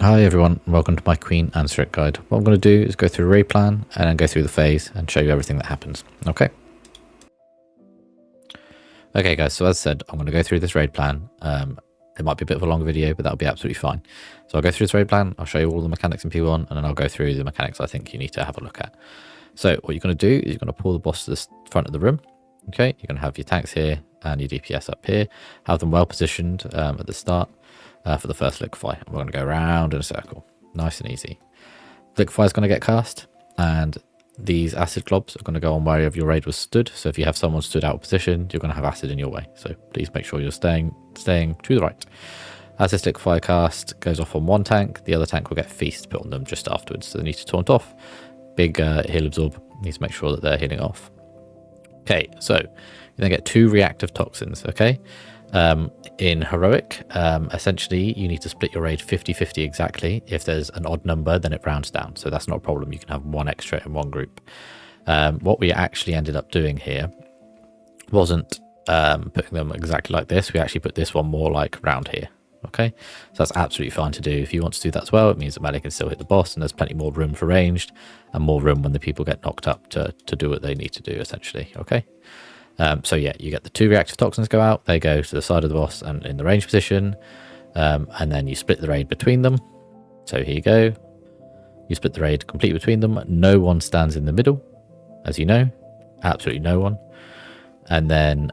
Hi everyone, and welcome to my Queen Ansurek guide. What I'm going to do is go through a raid plan and then go through the phase and show you everything that happens. Okay guys, so as I said, I'm going to go through this raid plan. It might be a bit of a long video, but that'll be absolutely fine. So I'll go through this raid plan, I'll show you all the mechanics in P1, and then I'll go through the mechanics I think you need to have a look at. So what you're going to do is you're going to pull the boss to the front of the room. Okay, you're going to have your tanks here and your DPS up here. Have them well positioned at the start. For the first Liquify. We're going to go around in a circle. Nice and easy. Liquify is going to get cast, and these acid globs are going to go on wherever your raid was stood. So if you have someone stood out of position, you're going to have acid in your way. So please make sure you're staying to the right. As this Liquify cast goes off on one tank, the other tank will get Feast put on them just afterwards. So they need to taunt off. Big heal absorb. Needs to make sure that they're healing off. Okay, so you then get 2 reactive toxins. Okay. In Heroic, essentially you need to split your raid 50-50 exactly. If there's an odd number, then it rounds down, so that's not a problem. You can have 1 extra in one group. What we actually ended up doing here wasn't putting them exactly like this. We actually put this one more like round here. Okay, so that's absolutely fine to do. If you want to do that as well, it means that melee can still hit the boss, and there's plenty more room for ranged and more room when the people get knocked up to do what they need to do, essentially. Okay. So yeah, you get the 2 reactive toxins go out, they go to the side of the boss and in the range position, and then you split the raid between them. So here you go, you split the raid completely between them. No one stands in the middle, as you know, absolutely no one. And then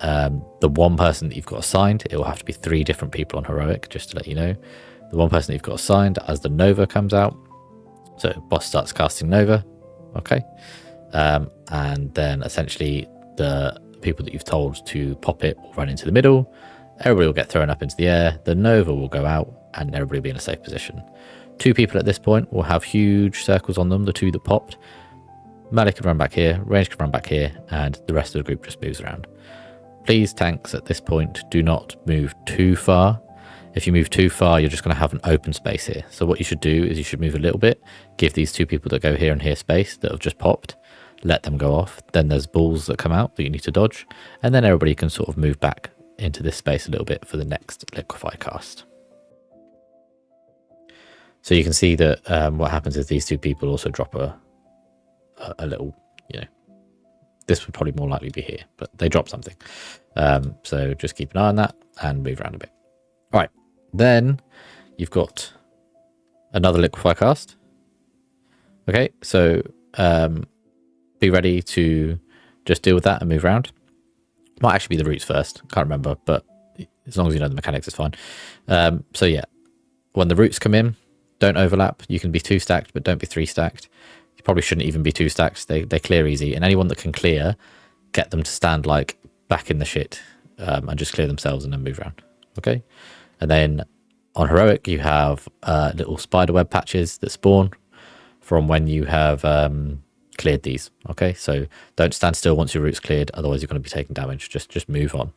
the one person that you've got assigned, it will have to be 3 different people on Heroic, just to let you know. The one person that you've got assigned as the Nova comes out, so boss starts casting Nova, okay, and then essentially the people that you've told to pop it will run into the middle. Everybody will get thrown up into the air. The Nova will go out and everybody will be in a safe position. 2 people at this point will have huge circles on them, the 2 that popped. Melee can run back here, range can run back here, and the rest of the group just moves around. Please, tanks, at this point, do not move too far. If you move too far, you're just going to have an open space here. So what you should do is you should move a little bit, give these 2 people that go here and here space that have just popped, let them go off. Then there's balls that come out that you need to dodge, and then everybody can sort of move back into this space a little bit for the next Liquify cast. So you can see that what happens is these 2 people also drop a little, you know, this would probably more likely be here, but they drop something. So just keep an eye on that and move around a bit. All right, then you've got another Liquify cast. Okay, so be ready to just deal with that and move around. Might actually be the roots first, can't remember, but as long as you know the mechanics, it's fine. So yeah, when the roots come in, don't overlap. You can be 2 stacked, but don't be 3 stacked. You probably shouldn't even be 2 stacked. They clear easy, and anyone that can clear, get them to stand like back in the shit and just clear themselves and then move around. Okay, and then on Heroic you have little spider web patches that spawn from when you have cleared these. Okay, so don't stand still once your root's cleared, otherwise you're going to be taking damage. Just move on.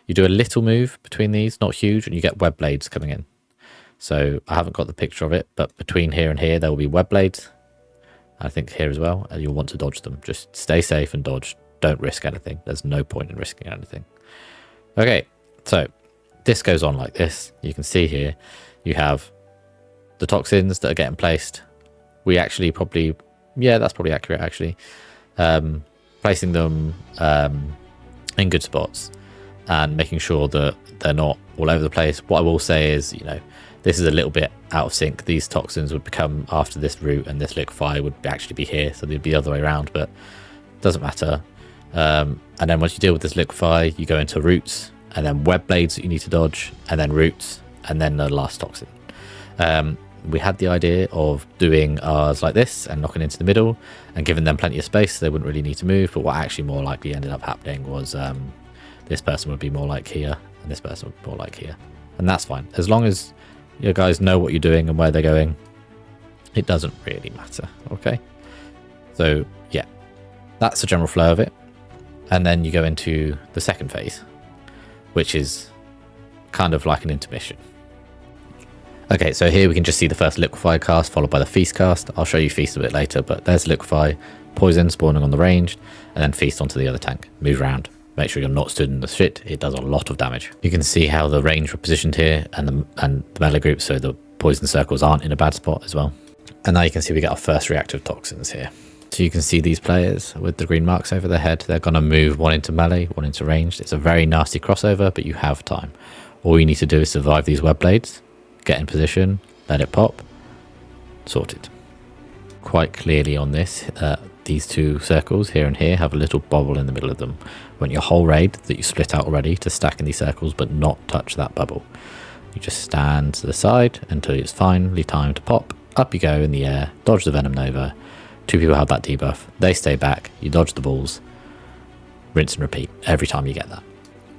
You do a little move between these, not huge, and you get web blades coming in. So I haven't got the picture of it, but between here and here there will be web blades. I think here as well, and you'll want to dodge them. Just stay safe and dodge. Don't risk anything. There's no point in risking anything. Okay, so this goes on like this. You can see here you have the toxins that are getting placed. We actually probably, yeah, that's probably accurate actually. Placing them in good spots and making sure that they're not all over the place. What I will say is, you know, this is a little bit out of sync. These toxins would become after this route, and this Liquify would actually be here, so they'd be the other way around, but it doesn't matter. And then once you deal with this Liquify, you go into roots, and then web blades that you need to dodge, and then roots, and then the last toxin. We had the idea of doing ours like this and knocking into the middle and giving them plenty of space so they wouldn't really need to move, but what actually more likely ended up happening was this person would be more like here and this person would be more like here, and that's fine as long as you guys know what you're doing and where they're going. It doesn't really matter. Okay, so yeah, that's the general flow of it. And then you go into the second phase, which is kind of like an intermission. Okay, so here we can just see the first Liquify cast followed by the Feast cast. I'll show you Feast a bit later, but there's Liquify, poison spawning on the ranged, and then Feast onto the other tank. Move around. Make sure you're not stood in the shit. It does a lot of damage. You can see how the range were positioned here and the melee group. So the poison circles aren't in a bad spot as well. And now you can see we get our first reactive toxins here. So you can see these players with the green marks over their head. They're going to move one into melee, one into ranged. It's a very nasty crossover, but you have time. All you need to do is survive these web blades, get in position, let it pop, sorted. Quite clearly on this, these two circles here and here have a little bubble in the middle of them. You want your whole raid that you split out already to stack in these circles, but not touch that bubble. You just stand to the side until it's finally time to pop. Up you go in the air, dodge the Venom Nova. 2 people have that debuff, they stay back, you dodge the balls, rinse and repeat every time you get that.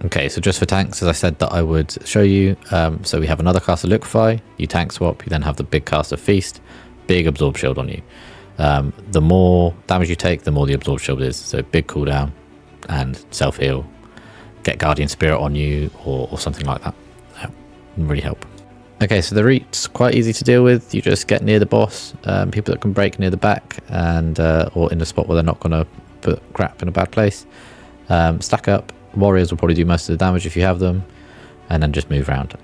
Okay, so just for tanks, as I said that I would show you, so we have another cast of Liquify, you tank swap, you then have the big cast of Feast, big absorb shield on you. The more damage you take, the more the absorb shield is, so big cooldown and self-heal, get Guardian Spirit on you or something like that. That would really help. Okay, so the route's quite easy to deal with. You just get near the boss, people that can break near the back and or in a spot where they're not going to put crap in a bad place. Stack up. Warriors will probably do most of the damage if you have them, and then just move around.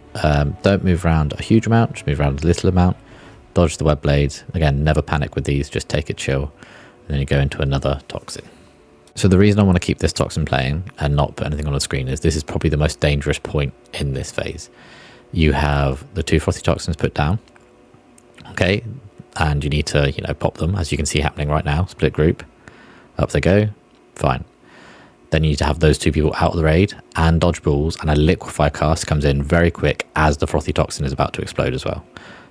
Don't move around a huge amount, just move around a little amount. Dodge the web blades. Again, never panic with these, just take it chill, and then you go into another toxin. So the reason I want to keep this toxin playing and not put anything on the screen is this is probably the most dangerous point in this phase. You have the 2 frothy toxins put down, okay, and you need to, you know, pop them, as you can see happening right now. Split group, up they go, fine. Then you need to have those 2 people out of the raid and dodge balls, and a Liquify cast comes in very quick as the frothy toxin is about to explode as well.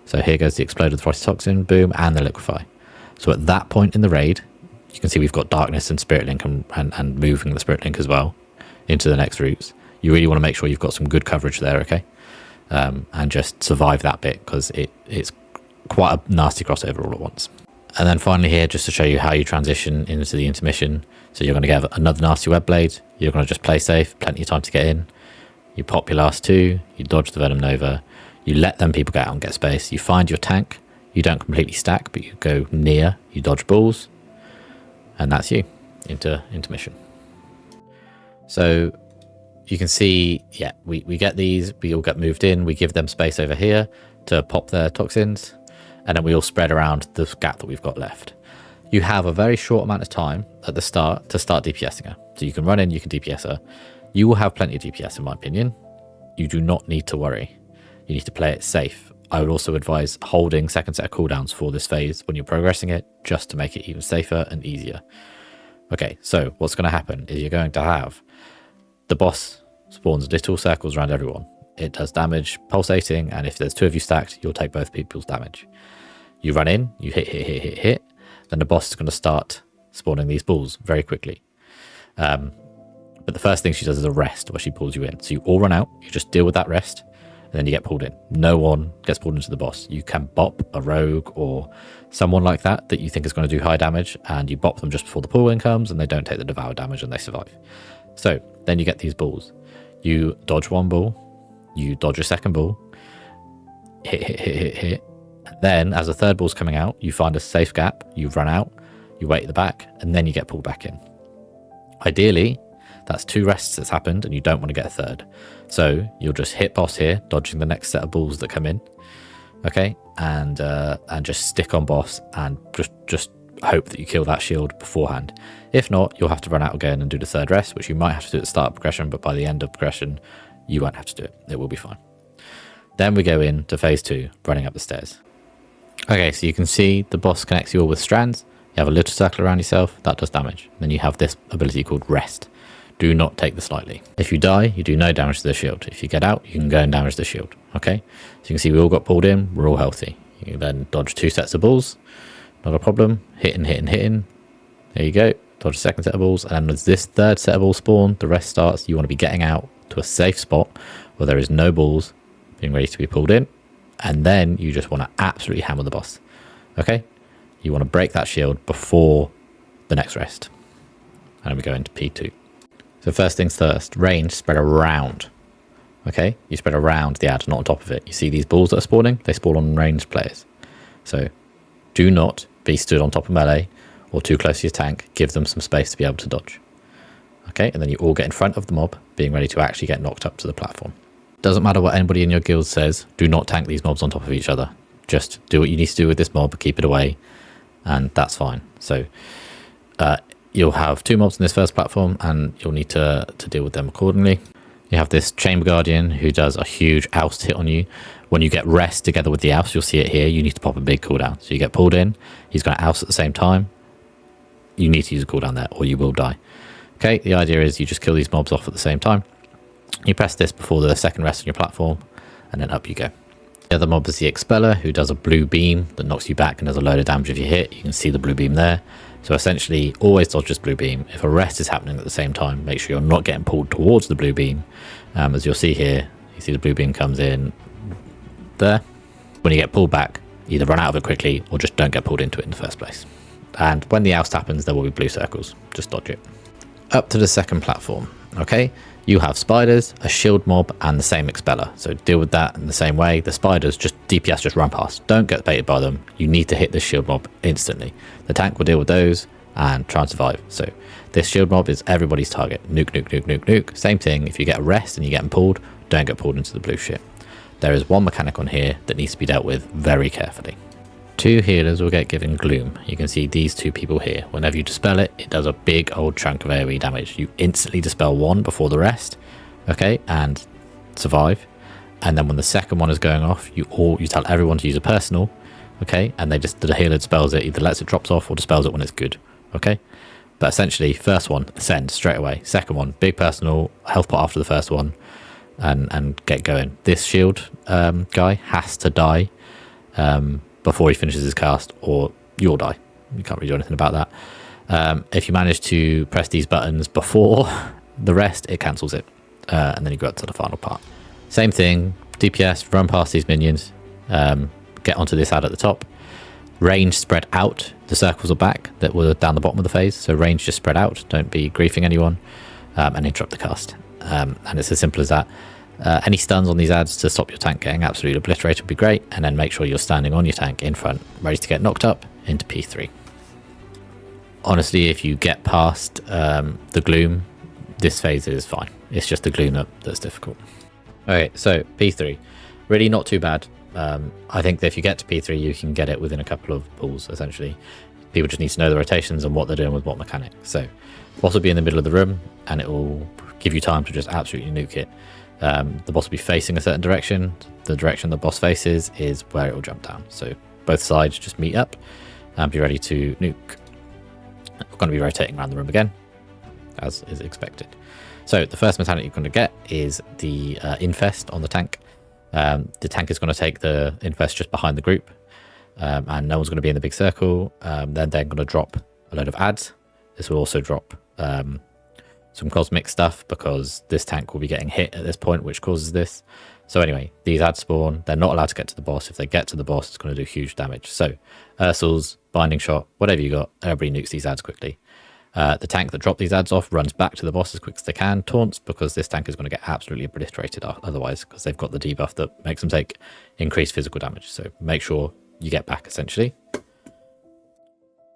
So here goes the explode of the frothy toxin, boom, and the Liquify. So at that point in the raid, you can see we've got darkness and spirit link and moving the spirit link as well into the next routes. You really want to make sure you've got some good coverage there, okay? And just survive that bit, because it's quite a nasty crossover all at once. And then finally here, just to show you how you transition into the intermission. So you're going to get another nasty web blade. You're going to just play safe, plenty of time to get in. You pop your last 2, you dodge the Venom Nova, you let them people get out and get space. You find your tank, you don't completely stack, but you go near, you dodge balls, and that's you into intermission. So you can see, yeah, we get these, we all get moved in, we give them space over here to pop their toxins, and then we all spread around the gap that we've got left. You have a very short amount of time at the start to start DPSing her. So you can run in, you can DPS her. You will have plenty of DPS in my opinion. You do not need to worry. You need to play it safe. I would also advise holding second set of cooldowns for this phase when you're progressing it, just to make it even safer and easier. Okay, so what's going to happen is you're going to have the boss spawns little circles around everyone. It does damage pulsating, and if there's 2 of you stacked, you'll take both people's damage. You run in, you hit, then the boss is going to start spawning these balls very quickly. But the first thing she does is a rest, where she pulls you in. So you all run out, you just deal with that rest, and then you get pulled in. No one gets pulled into the boss. You can bop a rogue or someone like that you think is going to do high damage, and you bop them just before the pull in comes, and they don't take the devour damage and they survive. So then you get these balls. You dodge 1 ball, you dodge a 2nd ball, hit. And then as the 3rd ball's coming out, you find a safe gap, you run out, you wait at the back, and then you get pulled back in. Ideally, that's 2 rests that's happened, and you don't want to get a 3rd. So you'll just hit boss here, dodging the next set of balls that come in, okay, and just stick on boss and just hope that you kill that shield beforehand. If not, you'll have to run out again and do the 3rd rest, which you might have to do at the start of progression, but by the end of progression, you won't have to do it. It will be fine. Then we go into phase 2, running up the stairs. Okay, so you can see the boss connects you all with strands. You have a little circle around yourself, that does damage. Then you have this ability called rest. Do not take this lightly. If you die, you do no damage to the shield. If you get out, you can go and damage the shield, okay? So you can see we all got pulled in, we're all healthy. You can then dodge 2 sets of balls, not a problem. Hitting. There you go. Dodge a 2nd set of balls, and then as this 3rd set of balls spawn, the rest starts. You want to be getting out to a safe spot where there is no balls, being ready to be pulled in, and then you just want to absolutely hammer the boss, okay? You want to break that shield before the next rest. And then we go into P2. So first things first, range spread around, okay? You spread around the ad, not on top of it. You see these balls that are spawning? They spawn on ranged players. So do not be stood on top of melee or too close to your tank. Give them some space to be able to dodge. Okay, and then you all get in front of the mob, being ready to actually get knocked up to the platform. Doesn't matter what anybody in your guild says, do not tank these mobs on top of each other. just do what you need to do with this mob, keep it away, and that's fine. So you'll have 2 mobs in this first platform, and you'll need to deal with them accordingly. You have this Chamber Guardian who does a huge oust hit on you. When you get rest together with the oust, you'll see it here, you need to pop a big cooldown. So you get pulled in, he's going to oust at the same time. You need to use a cooldown there or you will die. Okay, the idea is you just kill these mobs off at the same time. You press this before the second rest on your platform, and then up you go. The other mob is the Expeller, who does a blue beam that knocks you back and does a load of damage if you hit. You can see the blue beam there. So essentially, always dodge this blue beam. If a rest is happening at the same time, make sure you're not getting pulled towards the blue beam. As you'll see here, you see the blue beam comes in there. When you get pulled back, either run out of it quickly or just don't get pulled into it in the first place. And when the oust happens, there will be blue circles. Just dodge it. Up to the second platform. Okay, you have spiders, a shield mob, and the same Expeller. So deal with that in the same way. The spiders, just DPS, just run past. Don't get baited by them. You need to hit the shield mob instantly. The tank will deal with those and try and survive. So this shield mob is everybody's target. Nuke, nuke, nuke, nuke, nuke. Same thing. If you get a rest and you get them pulled, don't get pulled into the blue shit. There is one mechanic on here that needs to be dealt with very carefully. 2 healers will get given Gloom. You can see these 2 people here. Whenever you dispel it, it does a big old chunk of AoE damage. You instantly dispel one before the rest, okay, and survive. And then when the second one is going off, you tell everyone to use a personal, okay, and the healer dispels it, either lets it drops off or dispels it when it's good, okay. But essentially, first one, send straight away. Second one, big personal, health pot after the first one, and get going. This shield guy has to die before he finishes his cast, or you'll die. You can't really do anything about that. If you manage to press these buttons before the rest, it cancels it, and then you go up to the final part. Same thing, DPS, run past these minions, get onto this ad at the top. Range spread out, the circles are back that were down the bottom of the phase, so range just spread out, don't be griefing anyone, and interrupt the cast. And it's as simple as that. Any stuns on these ads to stop your tank getting absolutely obliterated would be great, and then make sure you're standing on your tank in front, ready to get knocked up into P3. Honestly, if you get past the Gloom, this phase is fine. It's just the Gloom that's difficult. Okay, so P3, really not too bad. I think that if you get to P3, you can get it within a couple of pulls, essentially. People just need to know the rotations and what they're doing with what mechanic. So boss will be in the middle of the room, and it will give you time to just absolutely nuke it. The boss will be facing a certain direction. The direction the boss faces is where it will jump down. So both sides just meet up and be ready to nuke. We're going to be rotating around the room again, as is expected. So the first mechanic you're going to get is the infest on the tank. The tank is going to take the infest just behind the group, and no one's going to be in the big circle. Then they're going to drop a load of ads. This will also drop some cosmic stuff, because this tank will be getting hit at this point, which causes this. So anyway, these ads spawn. They're not allowed to get to the boss. If they get to the boss, it's going to do huge damage. So Ursul's, Binding Shot, whatever you got, everybody nukes these ads quickly. The tank that dropped these ads off runs back to the boss as quick as they can, taunts, because this tank is going to get absolutely obliterated otherwise, because they've got the debuff that makes them take increased physical damage. So make sure you get back, essentially.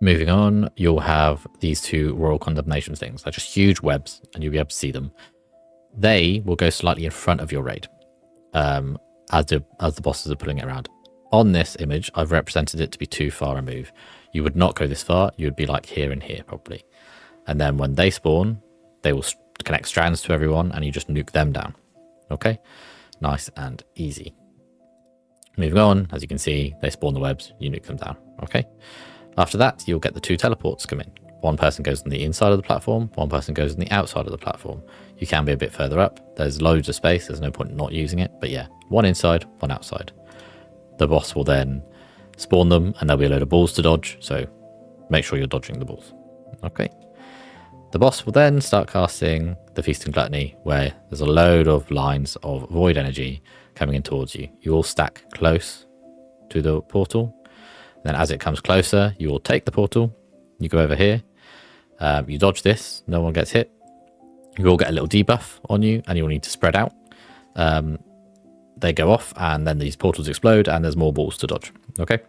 Moving on, you'll have these 2 Royal Condemnation things. They're just huge webs, and you'll be able to see them. They will go slightly in front of your raid, as the bosses are pulling it around. On this image, I've represented it to be too far a move. You would not go this far. You would be like here and here, probably. And then when they spawn, they will connect strands to everyone, and you just nuke them down. Okay? Nice and easy. Moving on, as you can see, they spawn the webs, you nuke them down. Okay? After that, you'll get the 2 teleports come in. One person goes on the inside of the platform, one person goes on the outside of the platform. You can be a bit further up. There's loads of space. There's no point in not using it. But yeah, one inside, one outside. The boss will then spawn them, and there'll be a load of balls to dodge. So make sure you're dodging the balls. Okay. The boss will then start casting the Feast and Gluttony, where there's a load of lines of void energy coming in towards you. You all stack close to the portal. Then as it comes closer, you will take the portal, you go over here, you dodge this, no one gets hit. You will get a little debuff on you, and you'll need to spread out. They go off, and then these portals explode, and there's more balls to dodge. Okay?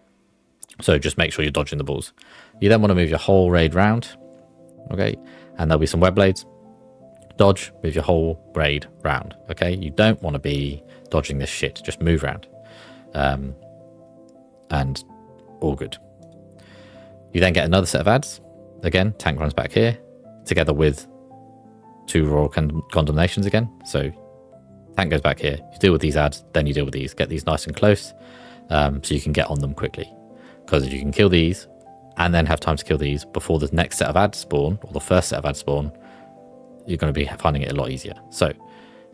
So just make sure you're dodging the balls. You then want to move your whole raid round. Okay? And there'll be some web blades. Dodge, move your whole raid round. Okay? You don't want to be dodging this shit. Just move round. and all good. You then get another set of ads. Again, tank runs back here, together with 2 royal condemnations again. So tank goes back here, you deal with these ads, then you deal with these. Get these nice and close, so you can get on them quickly. Because if you can kill these, and then have time to kill these before the next set of ads spawn, or the first set of ads spawn, you're going to be finding it a lot easier. So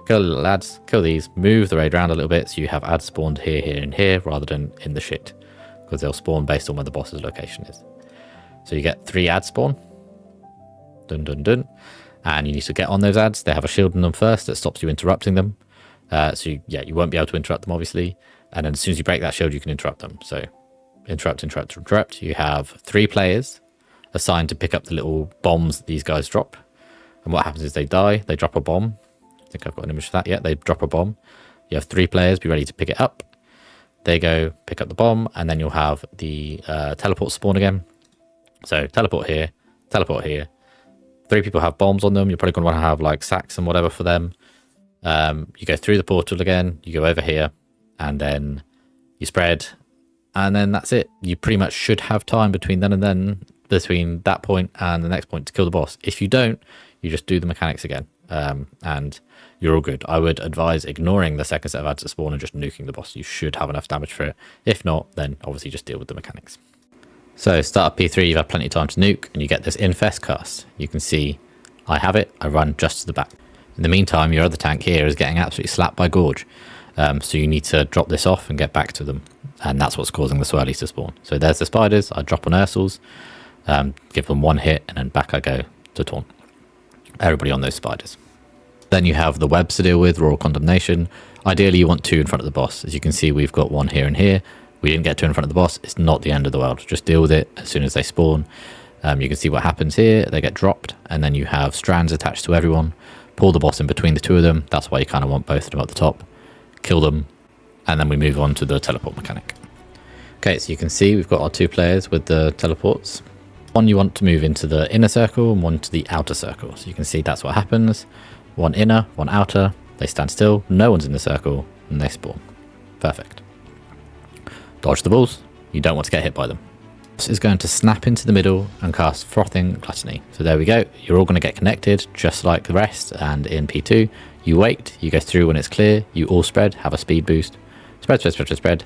kill the little ads, kill these, move the raid around a little bit so you have ads spawned here, here, and here, rather than in the shit. Because they'll spawn based on where the boss's location is. So you get 3 ads spawn. Dun dun dun. And you need to get on those ads. They have a shield on them first that stops you interrupting them. So you won't be able to interrupt them, obviously. And then as soon as you break that shield, you can interrupt them. So interrupt, interrupt, interrupt. You have 3 players assigned to pick up the little bombs that these guys drop. And what happens is they die. They drop a bomb. I think I've got an image for that. Yeah, they drop a bomb. You have 3 players. Be ready to pick it up. They go pick up the bomb. And then you'll have the teleport spawn again. So teleport here. 3 people have bombs on them. You're probably going to want to have like sacks and whatever for them. You go through the portal again. You go over here. And then you spread. And then that's it. You pretty much should have time between then and then, between that point and the next point, to kill the boss. If you don't, you just do the mechanics again. And you're all good. I would advise ignoring the second set of ads at spawn and just nuking the boss. You should have enough damage for it. If not, then obviously just deal with the mechanics. So start up P3, you've had plenty of time to nuke, and you get this infest cast. You can see I have it. I run just to the back. In the meantime, your other tank here is getting absolutely slapped by Gorge. So you need to drop this off and get back to them. And that's what's causing the swirlies to spawn. So there's the spiders. I drop on Ursels, give them 1 hit, and then back I go to taunt everybody on those spiders. Then you have the webs to deal with, Royal Condemnation. Ideally, you want 2 in front of the boss. As you can see, we've got 1 here and here. We didn't get 2 in front of the boss. It's not the end of the world. Just deal with it as soon as they spawn. You can see what happens here. They get dropped, and then you have strands attached to everyone. Pull the boss in between the 2 of them. That's why you kind of want both of them at the top. Kill them, and then we move on to the teleport mechanic. Okay, so you can see we've got our 2 players with the teleports. One you want to move into the inner circle, and one to the outer circle. So you can see that's what happens. 1 inner, 1 outer. They stand still. No one's in the circle, and they spawn. Perfect. Dodge the balls. You don't want to get hit by them. This is going to snap into the middle and cast Frothing Gluttony. So there we go. You're all going to get connected just like the rest. And in P2, you wait. You go through when it's clear. You all spread. Have a speed boost. Spread, spread, spread, spread, spread.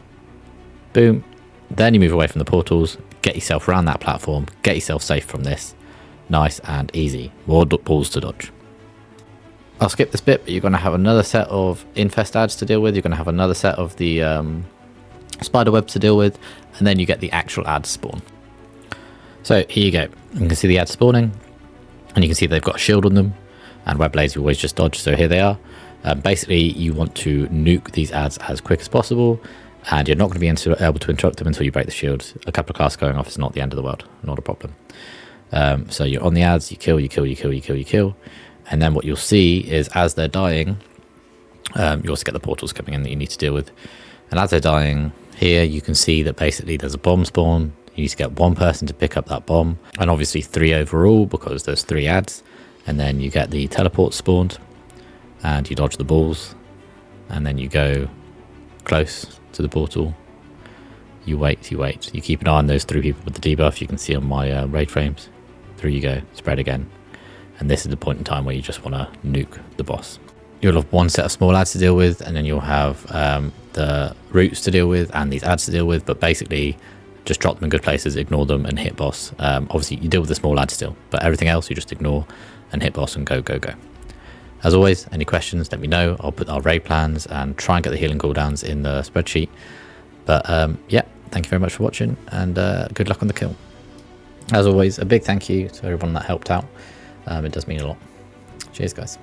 Boom. Then you move away from the portals. Get yourself around that platform. Get yourself safe from this. Nice and easy. More balls to dodge. I'll skip this bit, but you're going to have another set of infest ads to deal with. You're going to have another set of the spider webs to deal with, and then you get the actual ads spawn. So here you go. You can see the ads spawning, and you can see they've got a shield on them, and web blades you always just dodge. So here they are. Basically, you want to nuke these ads as quick as possible, and you're not going to be able to interrupt them until you break the shield. A couple of casts going off is not the end of the world, not a problem. So you're on the ads, you kill, and then what you'll see is as they're dying, you also get the portals coming in that you need to deal with. And as they're dying, here you can see that basically there's a bomb spawn. You need to get 1 person to pick up that bomb, and obviously 3 overall because there's 3 ads. And then you get the teleport spawned, and you dodge the balls, and then you go close to the portal. You wait. You keep an eye on those 3 people with the debuff. You can see on my raid frames. Through you go, spread again. And this is the point in time where you just want to nuke the boss. You'll have 1 set of small ads to deal with, and then you'll have the roots to deal with and these ads to deal with. But basically, just drop them in good places, ignore them, and hit boss. Obviously, you deal with the small ads still, but everything else you just ignore and hit boss and go. As always, any questions, let me know. I'll put our raid plans and try and get the healing cooldowns in the spreadsheet. But yeah, thank you very much for watching, and good luck on the kill. As always, a big thank you to everyone that helped out. It does mean a lot. Cheers, guys.